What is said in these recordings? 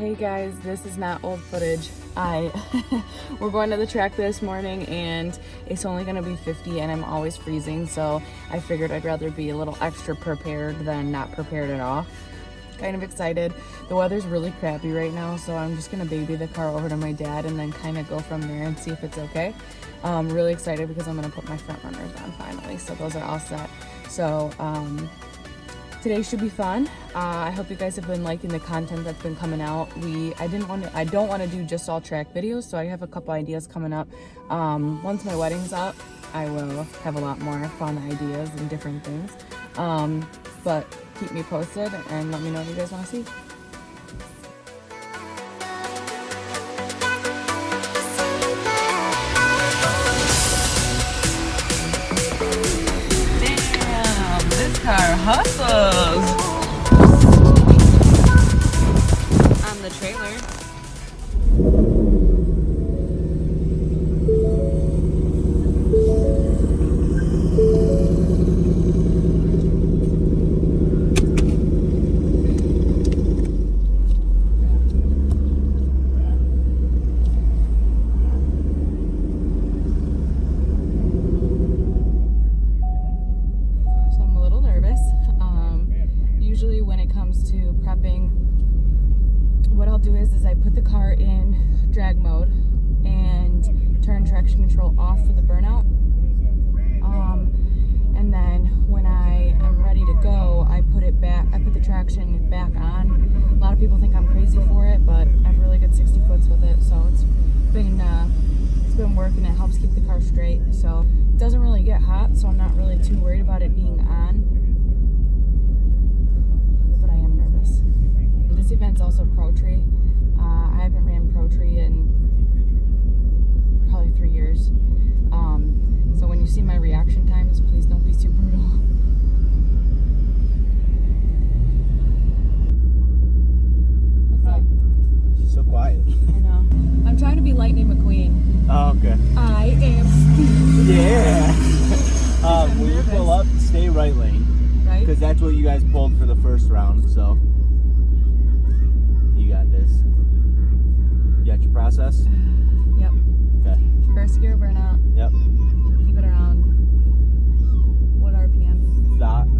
Hey guys, this is not old footage. We're going to the track this morning and it's only gonna be 50 and I'm always freezing, so I figured I'd rather be a little extra prepared than not prepared at all. Kind of excited. The weather's really crappy right now, so I'm just gonna baby the car over to my dad and then kind of go from there and see if it's okay. I'm really excited because I'm gonna put my front runners on finally, so those are all set. So today should be fun. I hope you guys have been liking the content that's been coming out. I don't want to do just all track videos, so I have a couple ideas coming up. Once my wedding's up, I will have a lot more fun ideas and different things. But keep me posted and let me know what you guys want to see. Damn, this car hustles. On the trailer. Usually when it comes to prepping, what I'll do is I put the car in drag mode and turn traction control off for the burnout. And then when I am ready to go, I put the traction back on. A lot of people think I'm crazy for it, but I have really good 60 foots with it, so it's been working. It helps keep the car straight. So it doesn't really get hot, so I'm not really too worried about it being on. This event's also Pro Tree. I haven't ran Pro Tree in probably 3 years. So when you see my reaction times, please don't be too brutal. What's up? She's so quiet. I know. I'm trying to be Lightning McQueen. Oh, okay. I am Steve. Yeah. When you pull up, stay right lane. Right? Because that's what you guys pulled for the first round, so. You got this. You got your process? Yep. Okay. First gear burnout. Yep. Keep it around, what RPM?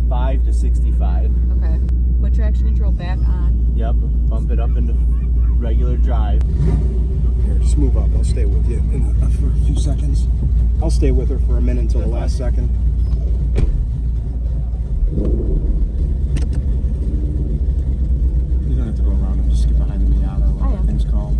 5 to 65. Okay. Put traction control back on. Yep. Bump it up into regular drive. Here, just move up. I'll stay with you for a few seconds. I'll stay with her for a minute until the last second. You don't have to go around and just get behind the Miata, whatever that thing's called.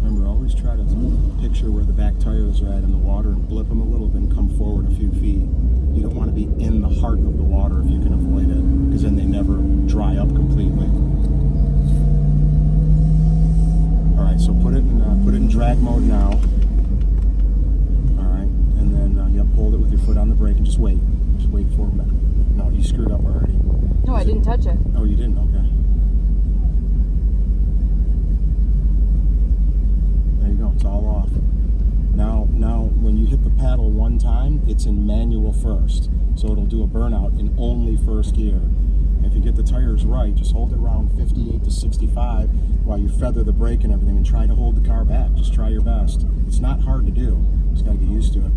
Remember, always try to picture where the back tires are at in the water and blip them a little, then come forward a few feet. You don't want to be in the heart of the water if you can avoid it, because then they never dry up completely. All right, so put it in drag mode now. All right, and then hold it with your foot on the brake and just wait. Just wait for a minute. No, you screwed up already. No, I didn't touch it. Oh, you didn't? Okay. There you go. It's all off. Now, when you hit the paddle one time, it's in manual first, so it'll do a burnout in only first gear. If you get the tires right, just hold it around 58 to 65 while you feather the brake and everything and try to hold the car back. Just try your best. It's not hard to do. Just got to get used to it.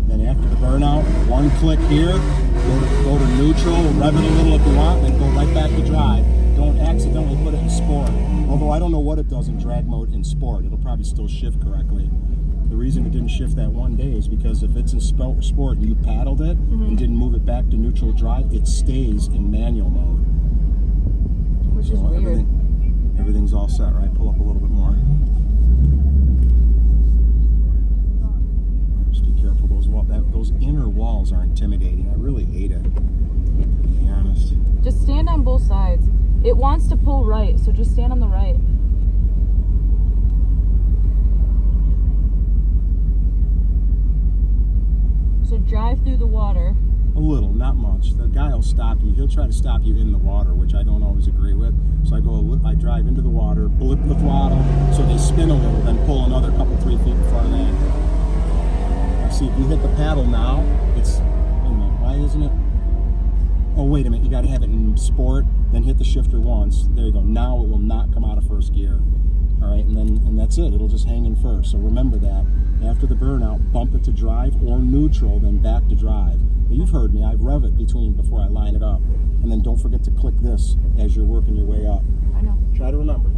Then after the burnout, one click here, go to neutral, rev it a little if you want, then go right back to drive. Don't accidentally put it in sport. Although I don't know what it does in drag mode in sport. It'll probably still shift correctly. The reason it didn't shift that one day is because if it's in sport and you paddled it and didn't move it back to neutral drive, it stays in manual mode. Which is weird. Everything's all set, right? Pull up a little bit more. Just be careful. Those inner walls are intimidating. I really hate it, to be honest. Just stand on both sides. It wants to pull right, so just stand on the right. So drive through the water. A little, not much. The guy will stop you. He'll try to stop you in the water, which I don't always agree with. So I drive into the water, blip the throttle, so they spin a little, then pull another couple, 3 feet in front of that. hit the paddle now, it's, wait a minute, why isn't it? Oh, wait a minute, you gotta have it in sport, then hit the shifter once. There you go. Now it will not come out of first gear. All right, and that's it. It'll just hang in first. So remember that. After the burnout, bump it to drive or neutral, then back to drive. But you've heard me. I've rev it before I line it up. And then don't forget to click this as you're working your way up. I know. Try to remember.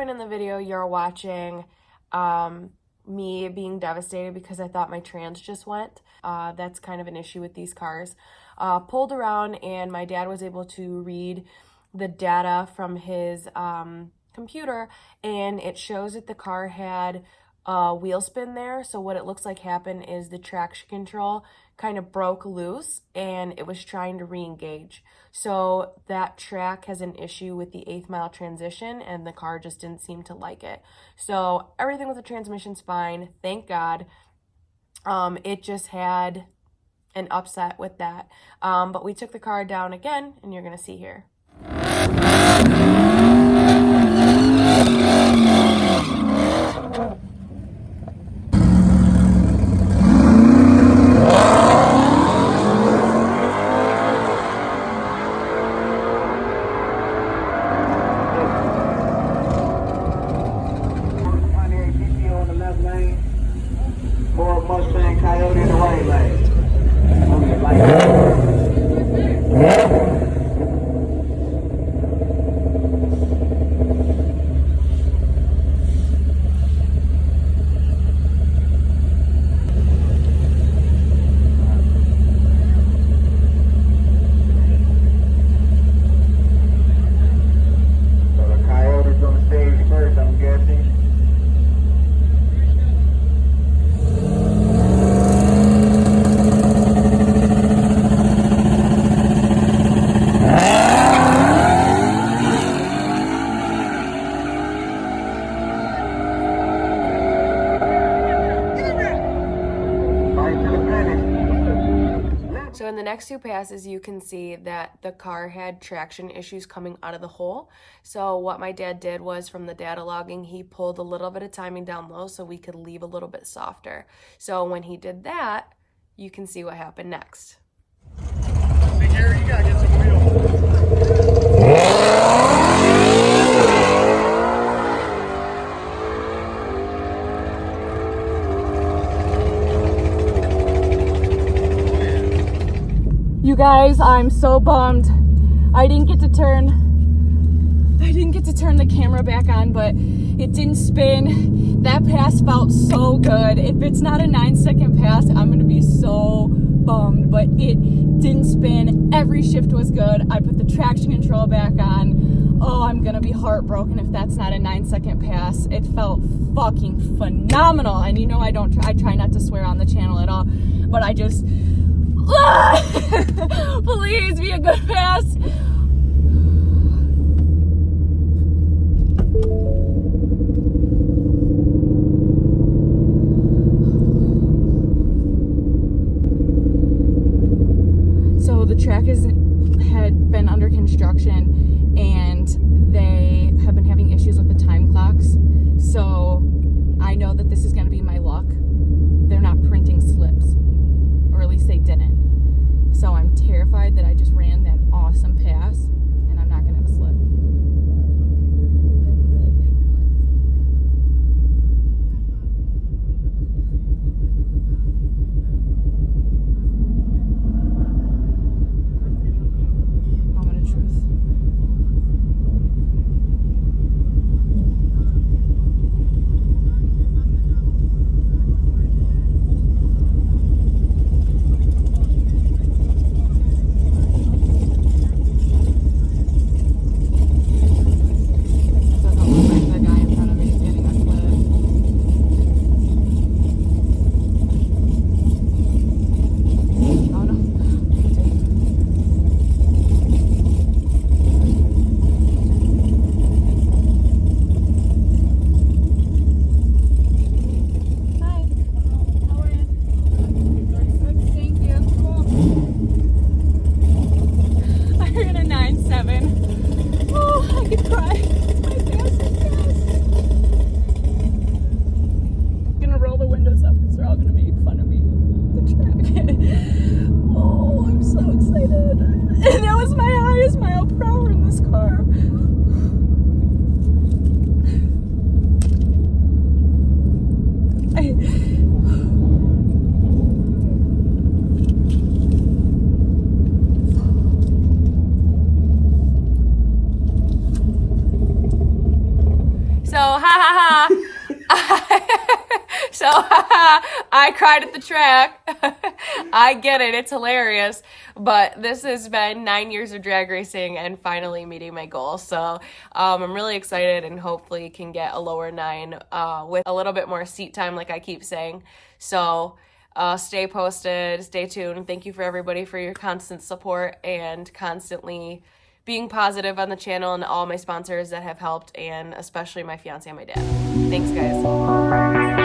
In the video you're watching me being devastated because I thought my trans just went. That's kind of an issue with these cars. Pulled around and my dad was able to read the data from his computer, and it shows that the car had wheel spin there. So what it looks like happened is the traction control kind of broke loose and it was trying to re-engage. So that track has an issue with the 8th mile transition and the car just didn't seem to like it. So everything with the transmission's fine, thank God. It just had an upset with that. But we took the car down again and you're gonna see here. So in the next two passes, you can see that the car had traction issues coming out of the hole. So what my dad did was, from the data logging, he pulled a little bit of timing down low so we could leave a little bit softer. So when he did that, you can see what happened next. Hey, Gary, you gotta get some You guys, I'm so bummed. I didn't get to turn the camera back on, but it didn't spin. That pass felt so good. If it's not a 9-second pass, I'm gonna be so bummed, but it didn't spin. Every shift was good. I put the traction control back on. Oh, I'm gonna be heartbroken if that's not a 9-second pass. It felt fucking phenomenal. And you know I try not to swear on the channel at all, but I just please be a good pass. So the track had been under construction and they have been having issues with the time clocks. So I know that this is going to be my luck. They're not printing slips, or at least they didn't. So I'm terrified that I just ran that awesome pass and I'm not going to have a slip. So, I cried at the track. I get it. It's hilarious. But this has been 9 years of drag racing and finally meeting my goal. So, I'm really excited and hopefully can get a lower 9 with a little bit more seat time, like I keep saying. So, stay posted, stay tuned. Thank you for everybody for your constant support and constantly being positive on the channel, and all my sponsors that have helped, and especially my fiance and my dad. Thanks, guys.